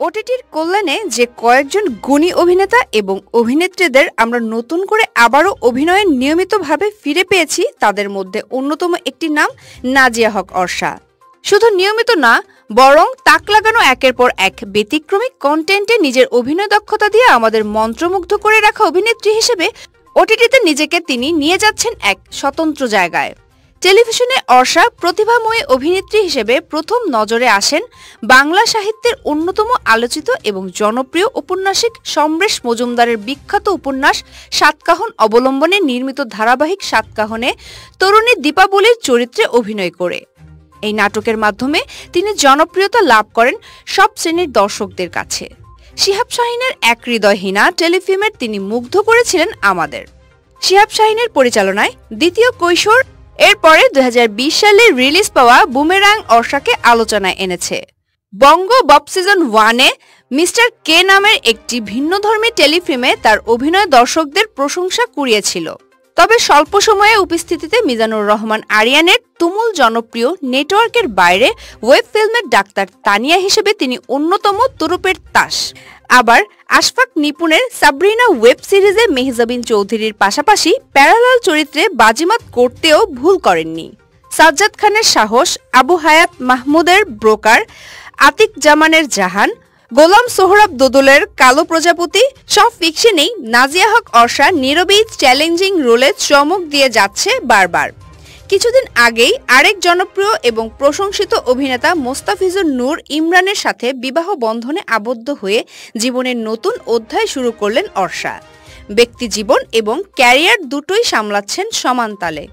ওটিটির কল্যাণে যে কয়েকজন গুণী অভিনেতা এবং অভিনেত্রীদের আমরা নতুন করে আবারও অভিনয়ে নিয়মিতভাবে ফিরে পেয়েছি, তাদের মধ্যে অন্যতম একটি নাম নাজিয়া হক অর্ষা। শুধু নিয়মিত না, বরং তাক লাগানো একের পর এক ব্যতিক্রমী কন্টেন্টে নিজের অভিনয় দক্ষতা দিয়ে আমাদের মন্ত্রমুগ্ধ করে রাখা অভিনেত্রী হিসেবে ওটিটিতে নিজেকে তিনি নিয়ে যাচ্ছেন এক স্বতন্ত্র জায়গায়। টেলিভিশনে অর্ষা প্রতিভাময়ী অভিনেত্রী হিসেবে প্রথম নজরে আসেন বাংলা সাহিত্যের অন্যতম আলোচিত এবং জনপ্রিয় ঔপন্যাসিক সমরেশ মজুমদারের বিখ্যাত উপন্যাস সাতকাহন অবলম্বনে নির্মিত ধারাবাহিক সাতকাহনে তরুণী দীপাবলির চরিত্রে অভিনয় করে। এই নাটকের মাধ্যমে তিনি জনপ্রিয়তা লাভ করেন সব শ্রেণীর দর্শকদের কাছে। শিহাব শাহীনের এক হৃদয়হীনা টেলিফিল্মের তিনি মুগ্ধ করেছিলেন আমাদের। শিহাব শাহীনের পরিচালনায় দ্বিতীয় কৈশোর, এরপরে 2020 সালে রিলিজ পাওয়া বুমেরাং অর্ষাকে আলোচনায় এনেছে। বঙ্গ বব সিজন 1-এ মিস্টার কে নামের একটি ভিন্নধর্মী টেলিফিল্মে তার অভিনয় দর্শকদের প্রশংসা কুড়িয়েছিল। তবে স্বল্প সময়ে উপস্থিতিতে মিজানুর রহমান আরিয়ানের তুমুল জনপ্রিয় নেটওয়ার্কের বাইরে ওয়েব ফিল্মের ডাক্তার তানিয়া হিসেবে তিনি অন্যতম তুরুপের তাস। আবার আশফাক নিপুণের সাবরিনা ওয়েব সিরিজে মেহজাবিন চৌধুরীর পাশাপাশি প্যারালাল চরিত্রে বাজিমাত করতেও ভুল করেননি। সাজ্জাদ খানের সাহস, আবু হায়াত মাহমুদের ব্রোকার, আতিক জামানের জাহান, গোলাম সোহরাব দোদলের কালো প্রজাপতি সব ফিকশনেই নাজিয়া হক অর্ষা নীরবেই চ্যালেঞ্জিং রোলে চমক দিয়ে যাচ্ছে বারবার। কিছুদিন আগেই আরেক জনপ্রিয় এবং প্রশংসিত অভিনেতা মোস্তাফিজুর নূর ইমরানের সাথে বিবাহ বন্ধনে আবদ্ধ হয়ে জীবনের নতুন অধ্যায় শুরু করলেন অর্ষা। ব্যক্তিজীবন এবং ক্যারিয়ার দুটোই সামলাচ্ছেন সমান তালে।